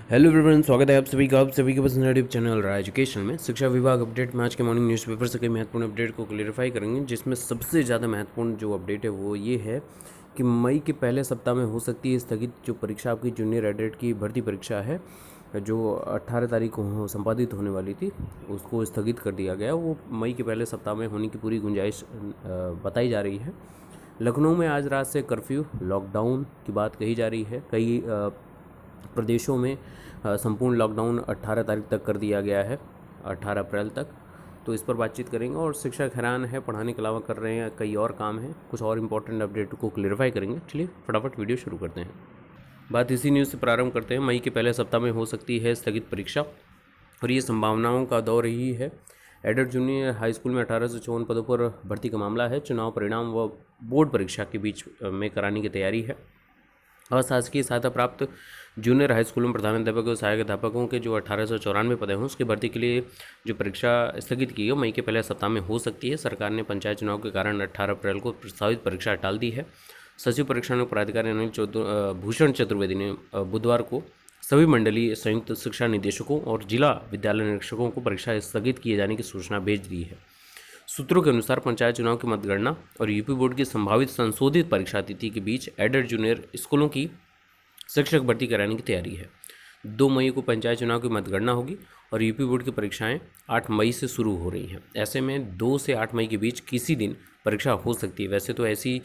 Hello everyone, स्वागत है आप सभी के पसंद यूट्यूब चैनल रहा एजुकेशन में। शिक्षा विभाग अपडेट में आज के मॉर्निंग न्यूज़पेपर से कई महत्वपूर्ण अपडेट को क्लियरिफाई करेंगे, जिसमें सबसे ज़्यादा महत्वपूर्ण जो अपडेट है वो ये है कि मई के पहले सप्ताह में हो सकती है स्थगित जो परीक्षा आपकी जूनियर एडेड की भर्ती परीक्षा है, जो 18 तारीख को संपादित होने वाली थी, उसको स्थगित कर दिया गया। वो मई के पहले सप्ताह में होने की पूरी गुंजाइश बताई जा रही है। लखनऊ में आज रात से कर्फ्यू लॉकडाउन की बात कही जा रही है। कई प्रदेशों में संपूर्ण लॉकडाउन 18 तारीख तक कर दिया गया है, 18 अप्रैल तक। तो इस पर बातचीत करेंगे। और शिक्षक हैरान है, पढ़ाने के अलावा कर रहे हैं कई और काम हैं, कुछ और इंपॉर्टेंट अपडेट को क्लियरिफाई करेंगे। चलिए फटाफट वीडियो शुरू करते हैं। बात इसी न्यूज़ से प्रारंभ करते हैं। मई के पहले सप्ताह में हो सकती है स्थगित परीक्षा, और ये संभावनाओं का दौर ही है। एडेड जूनियर हाई स्कूल में 18 से 54 पदों पर भर्ती का मामला है। चुनाव परिणाम व बोर्ड परीक्षा के बीच में कराने की तैयारी है। अशासकीय सहायता प्राप्त जूनियर हाई स्कूल में प्रधानाध्यापक और सहायक अध्यापकों के जो 1894 पद हैं, उसकी भर्ती के लिए जो परीक्षा स्थगित की है मई के पहले सप्ताह में हो सकती है। सरकार ने पंचायत चुनाव के कारण 18 अप्रैल को प्रस्तावित परीक्षा टाल दी है। सचिव परीक्षा प्राधिकारी अनिल भूषण चतुर्वेदी ने बुधवार को सभी मंडलीय संयुक्त शिक्षा निदेशकों और जिला विद्यालय निरीक्षकों को परीक्षा स्थगित किए जाने की सूचना भेज दी है। सूत्रों के अनुसार पंचायत चुनाव की मतगणना और यूपी बोर्ड की संभावित संशोधित परीक्षा तिथि के बीच एडेड जूनियर स्कूलों की शिक्षक भर्ती कराने की तैयारी है। 2 मई को पंचायत चुनाव की मतगणना होगी और यूपी बोर्ड की परीक्षाएं 8 मई से शुरू हो रही हैं। ऐसे में 2 से 8 मई के बीच किसी दिन परीक्षा हो सकती है। वैसे तो ऐसी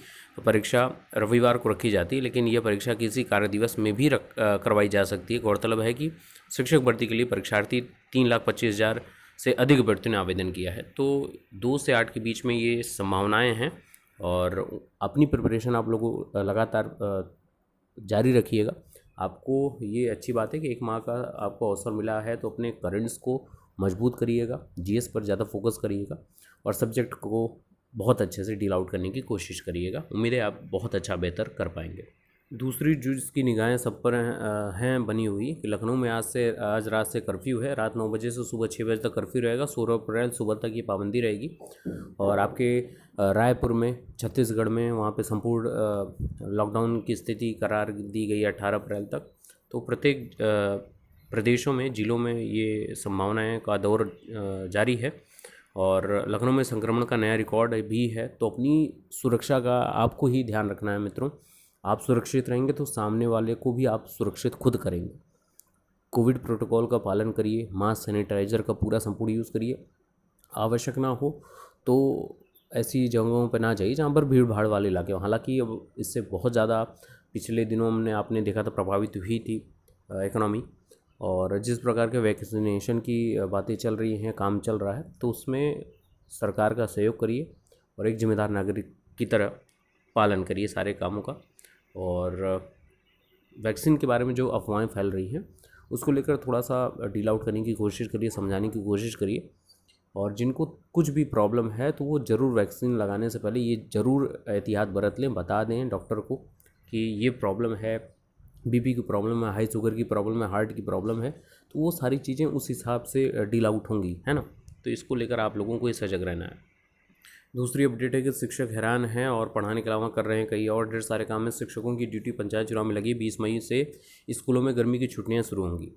परीक्षा रविवार को रखी जाती है, लेकिन यह परीक्षा किसी कार्य दिवस में भी करवाई जा सकती है। गौरतलब है कि शिक्षक भर्ती के लिए परीक्षार्थी 3,25,000 से अधिक अभ्यर्थियों ने आवेदन किया है। तो 2 से 8 के बीच में ये संभावनाएं हैं, और अपनी प्रिपरेशन आप लोगों लगातार जारी रखिएगा। आपको ये अच्छी बात है कि 1 माह का आपको अवसर मिला है, तो अपने करेंट्स को मजबूत करिएगा, जीएस पर ज़्यादा फोकस करिएगा और सब्जेक्ट को बहुत अच्छे से डील आउट करने की कोशिश करिएगा। उम्मीद है आप बहुत अच्छा बेहतर कर पाएंगे। दूसरी जो जिसकी निगाहें सब पर हैं बनी हुई कि लखनऊ में आज रात से कर्फ्यू है। रात 9 बजे से सुबह 6 बजे तक कर्फ्यू रहेगा। 16 अप्रैल सुबह तक ये पाबंदी रहेगी। और आपके रायपुर में, छत्तीसगढ़ में, वहाँ पे संपूर्ण लॉकडाउन की स्थिति करार दी गई है 18 अप्रैल तक। तो प्रत्येक प्रदेशों में, जिलों में ये संभावनाएं का दौर जारी है, और लखनऊ में संक्रमण का नया रिकॉर्ड भी है। तो अपनी सुरक्षा का आपको ही ध्यान रखना है मित्रों। आप सुरक्षित रहेंगे तो सामने वाले को भी आप सुरक्षित खुद करेंगे। कोविड प्रोटोकॉल का पालन करिए, मास्क सैनिटाइज़र का पूरा संपूर्ण यूज़ करिए। आवश्यक ना हो तो ऐसी जगहों पर ना जाइए जहाँ पर भीड़ भाड़ वाले इलाके हो। हालांकि अब इससे बहुत ज़्यादा पिछले दिनों में आपने देखा था प्रभावित हुई थी इकोनॉमी, और जिस प्रकार के वैक्सीनेशन की बातें चल रही हैं, काम चल रहा है, तो उसमें सरकार का सहयोग करिए और एक जिम्मेदार नागरिक की तरह पालन करिए सारे कामों का। और वैक्सीन के बारे में जो अफवाहें फैल रही हैं उसको लेकर थोड़ा सा डील आउट करने की कोशिश करिए, समझाने की कोशिश करिए। और जिनको कुछ भी प्रॉब्लम है तो वो ज़रूर वैक्सीन लगाने से पहले ये ज़रूर एहतियात बरत लें, बता दें डॉक्टर को कि ये प्रॉब्लम है, बीपी की प्रॉब्लम है, हाई शुगर की प्रॉब्लम है, हार्ट की प्रॉब्लम है। तो वो सारी चीज़ें उस हिसाब से डील आउट होंगी, है ना। तो इसको लेकर आप लोगों को ये सजग रहना है। दूसरी अपडेट है कि शिक्षक हैरान हैं और पढ़ाने के अलावा कर रहे हैं कई और ढेर सारे काम में। शिक्षकों की ड्यूटी पंचायत चुनाव में लगी। 20 मई से स्कूलों में गर्मी की छुट्टियां शुरू होंगी,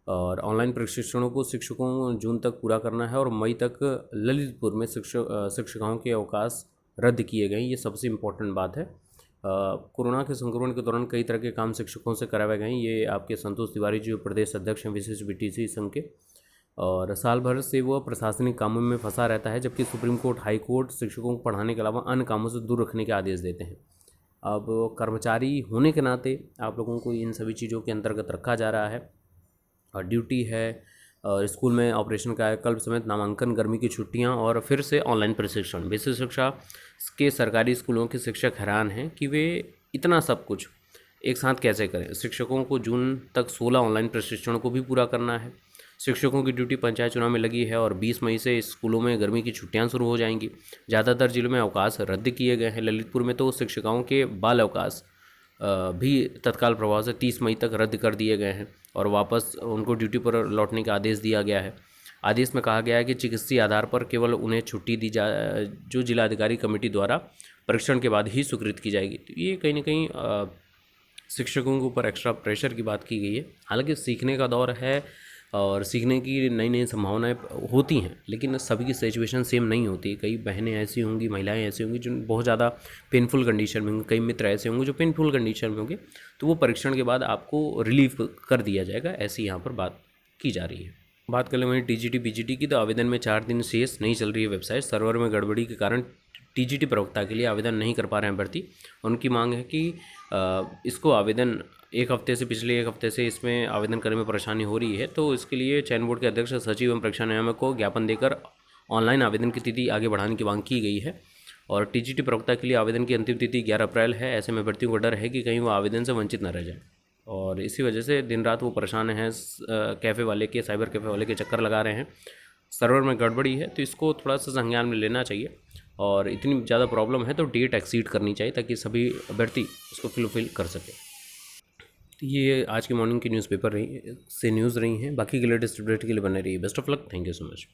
और ऑनलाइन प्रशिक्षणों को शिक्षकों जून तक पूरा करना है। और मई तक ललितपुर में शिक्षिकाओं के अवकाश रद्द किए गए। ये सबसे इम्पोर्टेंट बात है। कोरोना के संक्रमण के दौरान कई तरह के काम शिक्षकों से कराए गए। ये आपके संतोष तिवारी जो प्रदेश अध्यक्ष हैं विशिष्ट बीटीसी संघ के, और साल भर से वह प्रशासनिक कामों में फंसा रहता है, जबकि सुप्रीम कोर्ट, हाई कोर्ट शिक्षकों को पढ़ाने के अलावा अन्य कामों से दूर रखने के आदेश देते हैं। अब कर्मचारी होने के नाते आप लोगों को इन सभी चीज़ों के अंतर्गत रखा जा रहा है। और ड्यूटी है, और स्कूल में ऑपरेशन कायाकल्प समेत नामांकन, गर्मी की छुट्टियां और फिर से ऑनलाइन प्रशिक्षण। विशेष शिक्षा के सरकारी स्कूलों के शिक्षक हैरान हैं कि वे इतना सब कुछ एक साथ कैसे करें। शिक्षकों को जून तक 16 ऑनलाइन प्रशिक्षण को भी पूरा करना है। शिक्षकों की ड्यूटी पंचायत चुनाव में लगी है, और 20 मई से स्कूलों में गर्मी की छुट्टियां शुरू हो जाएंगी। ज़्यादातर जिलों में अवकाश रद्द किए गए हैं। ललितपुर में तो शिक्षिकाओं के बाल अवकाश भी तत्काल प्रभाव से 30 मई तक रद्द कर दिए गए हैं, और वापस उनको ड्यूटी पर लौटने का आदेश दिया गया है। आदेश में कहा गया है कि चिकित्सीय आधार पर केवल उन्हें छुट्टी दी जा जो जिलाधिकारी कमेटी द्वारा परीक्षण के बाद ही स्वीकृत की जाएगी। तो ये कहीं ना कहीं शिक्षकों के ऊपर एक्स्ट्रा प्रेशर की बात की गई है। हालांकि सीखने का दौर है और सीखने की नई नई संभावनाएं होती हैं, लेकिन सभी की सिचुएशन सेम नहीं होती। कई बहनें ऐसी होंगी, महिलाएं ऐसी होंगी जो बहुत ज़्यादा पेनफुल कंडीशन में होंगी, कई मित्र ऐसे होंगे जो पेनफुल कंडीशन में होंगे, तो वो परीक्षण के बाद आपको रिलीफ कर दिया जाएगा, ऐसी यहाँ पर बात की जा रही है। बात कर लें वहीं टीजीटी पीजीटी की, तो आवेदन में 4 दिन शेष, नहीं चल रही है वेबसाइट। सर्वर में गड़बड़ी के कारण टीजीटी प्रवक्ता के लिए आवेदन नहीं कर पा रहे हैं भर्ती। उनकी मांग है कि इसको आवेदन पिछले एक हफ्ते से इसमें आवेदन करने में परेशानी हो रही है, तो इसके लिए चयन बोर्ड के अध्यक्ष, सचिव एवं परीक्षा नियामक को ज्ञापन देकर ऑनलाइन आवेदन की तिथि आगे बढ़ाने की मांग की गई है। और टीजीटी प्रवक्ता के लिए आवेदन की अंतिम तिथि 11 अप्रैल है। ऐसे में भर्तियों को डर है कि कहीं वो आवेदन से वंचित न रह जाए, और इसी वजह से दिन रात वो परेशान हैं। साइबर कैफ़े वाले के चक्कर लगा रहे हैं। सर्वर में गड़बड़ी है, तो इसको थोड़ा सा संज्ञान में लेना चाहिए, और इतनी ज़्यादा प्रॉब्लम है तो डेट एक्सीड करनी चाहिए ताकि सभी अभ्यर्थी उसको फुलफिल कर सकें। तो ये आज की मॉर्निंग की न्यूज़पेपर न्यूज़ रही हैं। बाकी के लेटेस्ट अपडेट के लिए बने रहिए। Best of luck. Thank you so much.